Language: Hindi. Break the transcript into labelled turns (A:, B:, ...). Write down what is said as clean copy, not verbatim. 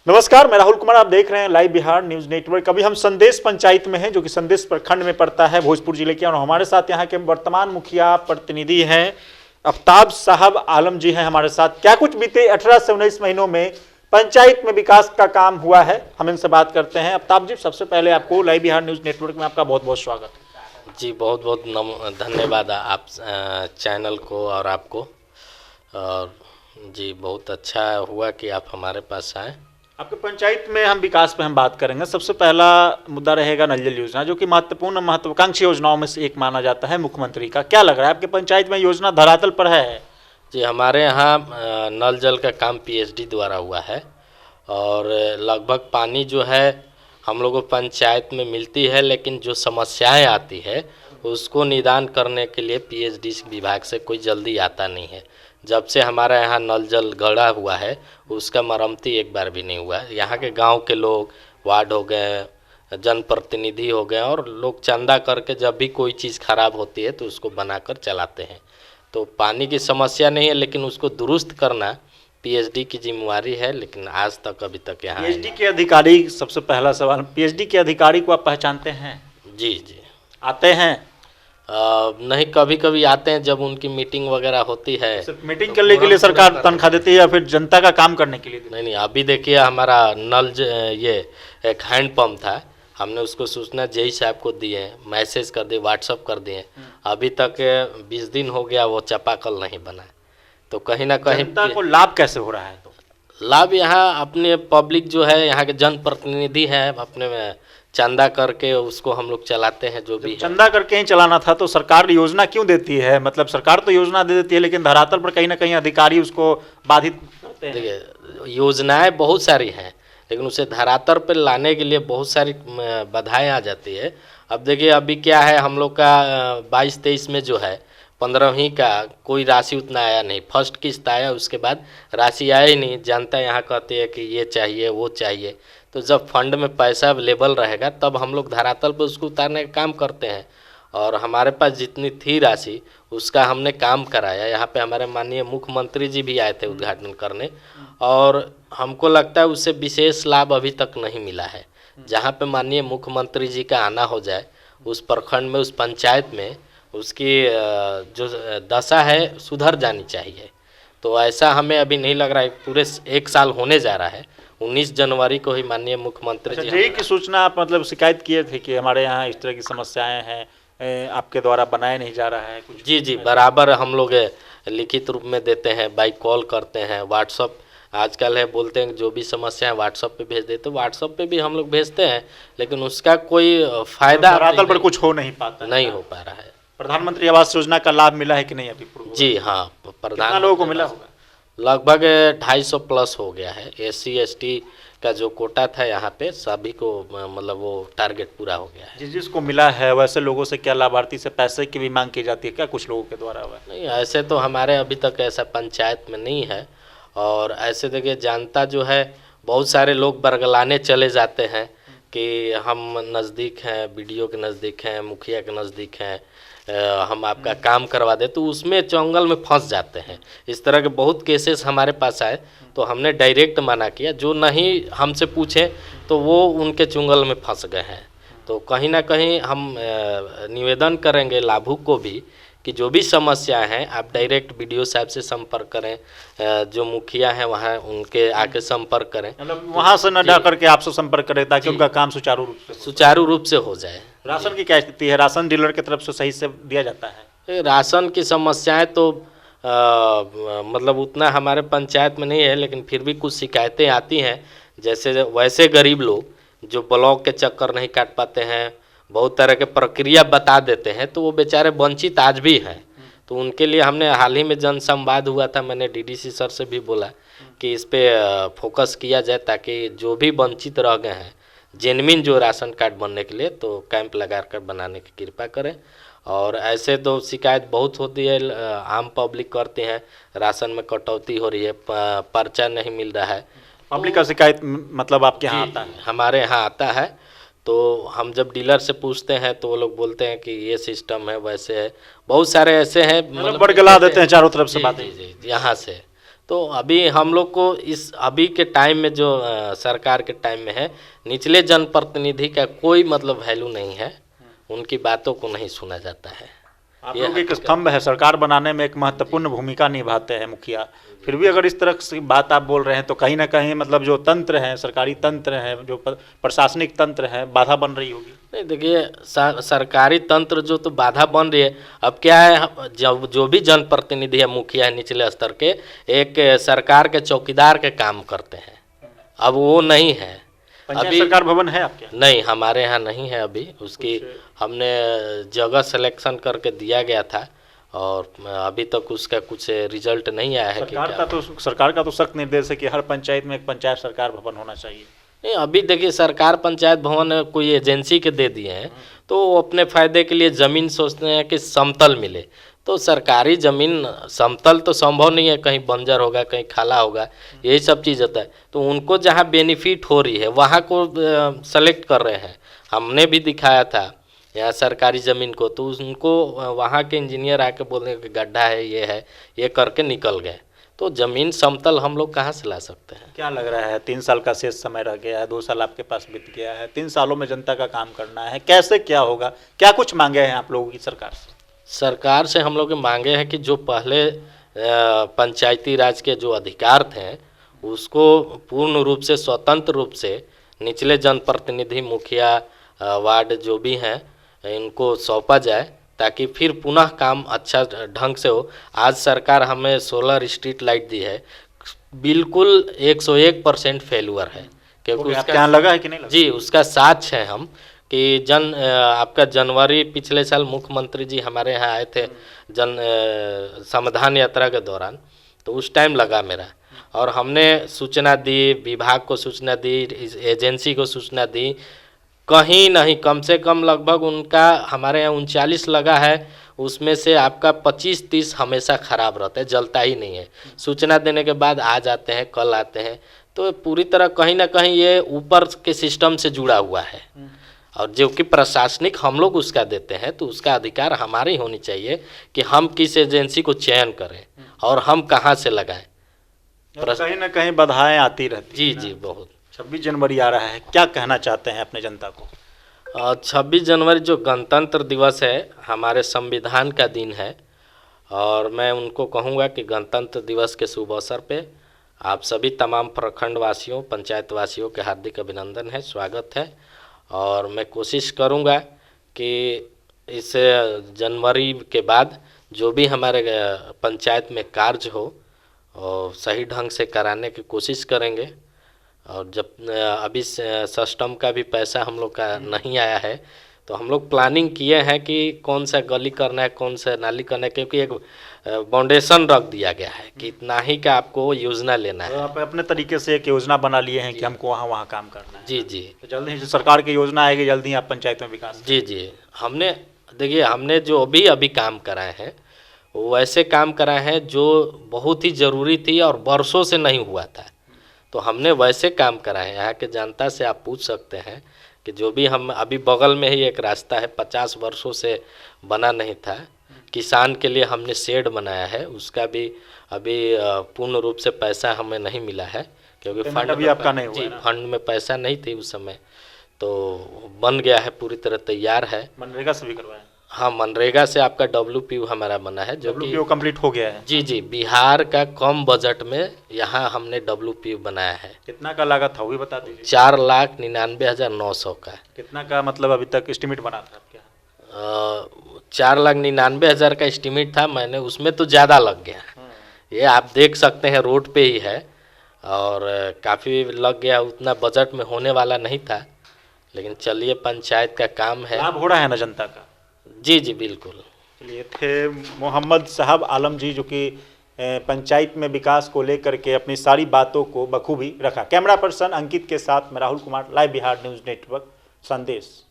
A: नमस्कार, मैं राहुल कुमार। आप देख रहे हैं लाइव बिहार न्यूज नेटवर्क। अभी हम संदेश पंचायत में हैं, जो कि संदेश प्रखंड में पड़ता है, भोजपुर जिले के। और हमारे साथ यहाँ के वर्तमान मुखिया प्रतिनिधि हैं आफ्ताब साहब आलम जी हैं हमारे साथ। क्या कुछ बीते 18 से 19 महीनों में पंचायत में विकास का काम हुआ है, हम इनसे बात करते हैं। आफ्ताब जी, सबसे पहले आपको लाइव बिहार न्यूज नेटवर्क में आपका बहुत बहुत स्वागत।
B: जी, बहुत बहुत धन्यवाद आप चैनल को और आपको। और जी, बहुत अच्छा हुआ कि आप हमारे पास आए।
A: आपके पंचायत में हम विकास पे हम बात करेंगे। सबसे पहला मुद्दा रहेगा नल जल योजना, जो कि महत्वपूर्ण महत्वाकांक्षी योजनाओं में से एक माना जाता है मुख्यमंत्री का। क्या लग रहा है, आपके पंचायत में योजना धरातल पर है?
B: जी, हमारे यहाँ नल जल का काम पीएचडी द्वारा हुआ है और लगभग पानी जो है हम लोगों को पंचायत में मिलती है, लेकिन जो समस्याएं आती है उसको निदान करने के लिए पीएचडी विभाग से कोई जल्दी आता नहीं है। जब से हमारा यहाँ नल जल गड़ा हुआ है उसका मरम्मती एक बार भी नहीं हुआ है। यहाँ के गांव के लोग, वार्ड हो गए, जनप्रतिनिधि हो गए, और लोग चंदा करके जब भी कोई चीज़ खराब होती है तो उसको बनाकर चलाते हैं। तो पानी की समस्या नहीं है, लेकिन उसको दुरुस्त करना पीएचडी की जिम्मेवारी है। लेकिन आज तक अभी तक यहाँ
A: पीएचडी के अधिकारी, सबसे पहला सवाल, पीएचडी के अधिकारी को आप पहचानते हैं?
B: जी जी,
A: आते हैं?
B: नहीं, कभी कभी आते हैं जब उनकी मीटिंग वगैरह होती है।
A: सिर्फ मीटिंग करने के लिए सरकार तनख्वाह देती है या फिर जनता का काम करने के लिए?
B: नहीं, अभी देखिए हमारा ये एक हैंड पंप था, हमने उसको सूचना जेई साहब को दिए, मैसेज कर दिए, व्हाट्सअप कर दिए। अभी तक 20 दिन हो गया, वो चापाकल नहीं बना। तो कहीं ना कहीं
A: जनता को लाभ कैसे हो रहा है? तो
B: लाभ यहाँ अपने पब्लिक जो है, यहाँ के जनप्रतिनिधि हैं, अपने में चंदा करके उसको हम लोग चलाते हैं। जो भी
A: चंदा करके ही चलाना था तो सरकार योजना क्यों देती है? मतलब सरकार तो योजना दे देती है, लेकिन धरातल पर कहीं ना कहीं अधिकारी उसको बाधित करते हैं।
B: देखिए, योजनाएं बहुत सारी हैं, लेकिन उसे धरातल पर लाने के लिए बहुत सारी बाधाएं आ जाती है। अब देखिए, अभी क्या है, हम लोग का 22-23 में जो है 15वीं का कोई राशि उतना आया नहीं। फर्स्ट किस्त आया, उसके बाद राशि आया ही नहीं। जनता यहाँ कहती है कि ये चाहिए वो चाहिए। तो जब फंड में पैसा अवेलेबल रहेगा तब हम लोग धरातल पर उसको उतारने का काम करते हैं। और हमारे पास जितनी थी राशि उसका हमने काम कराया। यहाँ पे हमारे माननीय मुख्यमंत्री जी भी आए थे उद्घाटन करने, और हमको लगता है उससे विशेष लाभ अभी तक नहीं मिला है। जहाँ पे माननीय मुख्यमंत्री जी का आना हो जाए, उस प्रखंड में, उस पंचायत में उसकी जो दशा है सुधर जानी चाहिए। तो ऐसा हमें अभी नहीं लग रहा है। पूरे 1 साल होने जा रहा है। 19 जनवरी को ही माननीय मुख्यमंत्री जी
A: जेई की सूचना आप मतलब शिकायत किए थे कि हमारे यहाँ इस तरह की समस्याएं हैं, आपके द्वारा बनाया नहीं जा रहा है कुछ?
B: जी जी, बराबर हम लोग लिखित रूप में देते हैं, बाई कॉल करते हैं, व्हाट्सअप आजकल है, बोलते हैं जो भी समस्या है व्हाट्सअप पे भेज देते। तो व्हाट्सअप पे भी हम लोग भेजते हैं, लेकिन उसका कोई फायदा
A: धरातल पर कुछ हो नहीं पाता,
B: नहीं हो पा रहा है।
A: प्रधानमंत्री आवास योजना का लाभ मिला है कि नहीं अभी?
B: जी हाँ,
A: कितना लोगों को मिला होगा?
B: लगभग 250 प्लस हो गया है। SC ST का जो कोटा था यहाँ पे सभी को, मतलब वो टारगेट पूरा हो गया है।
A: जिसको मिला है वैसे लोगों से क्या लाभार्थी से पैसे की भी मांग की जाती है क्या कुछ लोगों के द्वारा? हुआ
B: नहीं, ऐसे तो हमारे अभी तक ऐसा पंचायत में नहीं है। और ऐसे देखिए, जनता जो है, बहुत सारे लोग बरगलाने चले जाते हैं कि हम नज़दीक हैं, BDO के नज़दीक हैं, मुखिया के नज़दीक हैं, हम आपका काम करवा दे। तो उसमें चंगल में फंस जाते हैं। इस तरह के बहुत केसेस हमारे पास आए, तो हमने डायरेक्ट मना किया। जो नहीं हमसे पूछे तो वो उनके चुंगल में फंस गए हैं। तो कहीं ना कहीं हम निवेदन करेंगे लाभुक को भी कि जो भी समस्याएं हैं आप डायरेक्ट BDO साहब से संपर्क करें, जो मुखिया हैं वहाँ उनके आके संपर्क करें।
A: मतलब वहाँ से न जा करके आपसे संपर्क करें ताकि उनका काम सुचारू
B: रूप से हो जाए।
A: राशन की क्या स्थिति है? राशन डीलर की तरफ से सही से दिया जाता है?
B: राशन की समस्याएं तो मतलब उतना हमारे पंचायत में नहीं है, लेकिन फिर भी कुछ शिकायतें आती हैं। जैसे वैसे गरीब लोग जो ब्लॉक के चक्कर नहीं काट पाते हैं, बहुत तरह के प्रक्रिया बता देते हैं, तो वो बेचारे वंचित आज भी हैं। तो उनके लिए हमने हाल ही में जनसंवाद हुआ था, मैंने DDC सर से भी बोला कि इस पर फोकस किया जाए ताकि जो भी वंचित रह गए हैं जेनविन जो राशन कार्ड बनने के लिए, तो कैंप लगा कर बनाने की कृपा करें। और ऐसे तो शिकायत बहुत होती है, आम पब्लिक करते हैं राशन में कटौती हो रही है, पर्चा नहीं मिल रहा है।
A: पब्लिक का शिकायत मतलब आपके यहाँ आता है?
B: हमारे यहाँ आता है। तो हम जब डीलर से पूछते हैं तो वो लोग बोलते हैं कि ये सिस्टम है, वैसे है। बहुत सारे ऐसे हैं,
A: मतलब बड़गला देते हैं चारों तरफ से बातें।
B: जी, यहाँ से तो अभी हम लोग को इस अभी के टाइम में जो सरकार के टाइम में है, निचले जनप्रतिनिधि का कोई मतलब वैल्यू नहीं है, उनकी बातों को नहीं सुना जाता है।
A: आप लोग एक स्तंभ है, सरकार बनाने में एक महत्वपूर्ण भूमिका निभाते हैं मुखिया, फिर भी अगर इस तरह की बात आप बोल रहे हैं तो कहीं ना कहीं मतलब जो तंत्र है, सरकारी तंत्र है, जो प्रशासनिक तंत्र है, बाधा बन रही होगी।
B: नहीं देखिए, सरकारी तंत्र जो तो बाधा बन रही है। अब क्या है, जो भी जनप्रतिनिधि है, मुखिया है निचले स्तर के, एक सरकार के चौकीदार के काम करते हैं, अब वो नहीं है।
A: अभी सरकार भवन है आपके यहाँ?
B: नहीं, हमारे यहाँ नहीं है अभी। उसकी हमने जगह सिलेक्शन करके दिया गया था और अभी तक उसका कुछ रिजल्ट नहीं आया है।
A: सरकार का तो सख्त निर्देश है कि हर पंचायत में एक पंचायत सरकार भवन होना चाहिए।
B: नहीं, अभी देखिए, सरकार पंचायत भवन कोई एजेंसी के दे दिए हैं, तो वो अपने फायदे के लिए ज़मीन सोचते हैं कि समतल मिले। तो सरकारी ज़मीन समतल तो संभव नहीं है, कहीं बंजर होगा, कहीं खाला होगा, यही सब चीज़ होता है। तो उनको जहाँ बेनिफिट हो रही है वहाँ को सेलेक्ट कर रहे हैं। हमने भी दिखाया था यहाँ सरकारी ज़मीन को, तो उनको वहाँ के इंजीनियर आके बोलने कि गड्ढा है, ये करके निकल गए। तो ज़मीन समतल हम लोग कहाँ से ला सकते हैं?
A: क्या लग रहा है, 3 साल का शेष समय रह गया है, 2 साल आपके पास बीत गया है, 3 सालों में जनता का काम करना है, कैसे क्या होगा, क्या कुछ मांगे हैं आप लोगों की सरकार से?
B: सरकार से हम लोग मांगे हैं कि जो पहले पंचायती राज के जो अधिकार थे उसको पूर्ण रूप से, स्वतंत्र रूप से निचले जनप्रतिनिधि, मुखिया, वार्ड जो भी हैं, इनको सौंपा जाए, ताकि फिर पुनः काम अच्छा ढंग से हो। आज सरकार हमें सोलर स्ट्रीट लाइट दी है, बिल्कुल 101% फेल्यूर है, क्योंकि उसका
A: क्या लगा है कि नहीं लगा?
B: जी, उसका साक्ष्य है हम कि आपका जनवरी पिछले साल मुख्यमंत्री जी हमारे यहाँ आए थे समाधान यात्रा के दौरान, तो उस टाइम लगा मेरा, और हमने सूचना दी, विभाग को सूचना दी, एजेंसी को सूचना दी, कहीं नहीं, कम से कम लगभग उनका हमारे यहाँ 39 लगा है, उसमें से आपका 25-30 हमेशा ख़राब रहता है, जलता ही नहीं है। सूचना देने के बाद आ जाते हैं, कल आते हैं, तो पूरी तरह कहीं ना कहीं ये ऊपर के सिस्टम से जुड़ा हुआ है, और जो कि प्रशासनिक हम लोग उसका देते हैं, तो उसका अधिकार हमारी होनी चाहिए कि हम किस एजेंसी को चयन करें और हम कहाँ से लगाएं।
A: कहीं ना कहीं बाधाएं आती रहती।
B: जी जी, बहुत।
A: 26 जनवरी आ रहा है, क्या कहना चाहते हैं अपने जनता को?
B: 26 जनवरी जो गणतंत्र दिवस है, हमारे संविधान का दिन है, और मैं उनको कहूँगा कि गणतंत्र दिवस के शुभ अवसर पे आप सभी तमाम प्रखंड वासियों, पंचायत वासियों के हार्दिक अभिनंदन है, स्वागत है। और मैं कोशिश करूँगा कि इस जनवरी के बाद जो भी हमारे पंचायत में कार्य हो और सही ढंग से कराने की कोशिश करेंगे। और जब अभी सिस्टम का भी पैसा हम लोग का नहीं आया है, तो हम लोग प्लानिंग किए हैं कि कौन सा गली करना है, कौन सा नाली करना है, क्योंकि एक फाउंडेशन रख दिया गया है कि इतना ही का आपको योजना लेना है।
A: तो आप अपने तरीके से एक योजना बना लिए हैं कि हमको वहाँ काम करना है।
B: जी जी,
A: तो जल्दी ही सरकार की योजना आएगी, जल्दी ही आप पंचायत में विकास।
B: जी जी, हमने देखिए, हमने जो अभी काम कराए हैं वो वैसे काम कराए हैं जो बहुत ही ज़रूरी थी और वर्षों से नहीं हुआ था, तो हमने वैसे काम कराए हैं। यहाँ के जनता से आप पूछ सकते हैं कि जो भी हम अभी बगल में ही एक रास्ता है, 50 वर्षों से बना नहीं था, किसान के लिए हमने शेड बनाया है, उसका भी अभी पूर्ण रूप से पैसा हमें नहीं मिला है, क्योंकि फंड
A: अभी आपका नहीं हुआ।
B: जी, फंड में पैसा नहीं थी उस समय, तो बन गया है, पूरी तरह तैयार है।
A: मनरेगा से भी करवाया?
B: हाँ, मनरेगा से आपका WPU हमारा बना है, जो कि
A: WPU कंप्लीट हो गया है।
B: जी जी, बिहार का कम बजट में यहाँ हमने WPU बनाया है।
A: कितना का लागत था वो भी बता दीजिए।
B: 4,99,900 का।
A: कितना का मतलब अभी तक एस्टिमेट बना था आपके यहाँ?
B: 4,99,000 का एस्टिमेट था, मैंने उसमें तो ज़्यादा लग गया। ये आप देख सकते हैं, रोड पे ही है, और काफ़ी लग गया, उतना बजट में होने वाला नहीं था, लेकिन चलिए, पंचायत का काम है।
A: लाभ हो रहा है ना जनता का?
B: जी जी, बिल्कुल।
A: चलिए, थे मोहम्मद साहब आलम जी, जो कि पंचायत में विकास को लेकर के अपनी सारी बातों को बखूबी रखा। कैमरा पर्सन अंकित के साथ मैं Rahul Kumar, live Bihar news network, संदेश।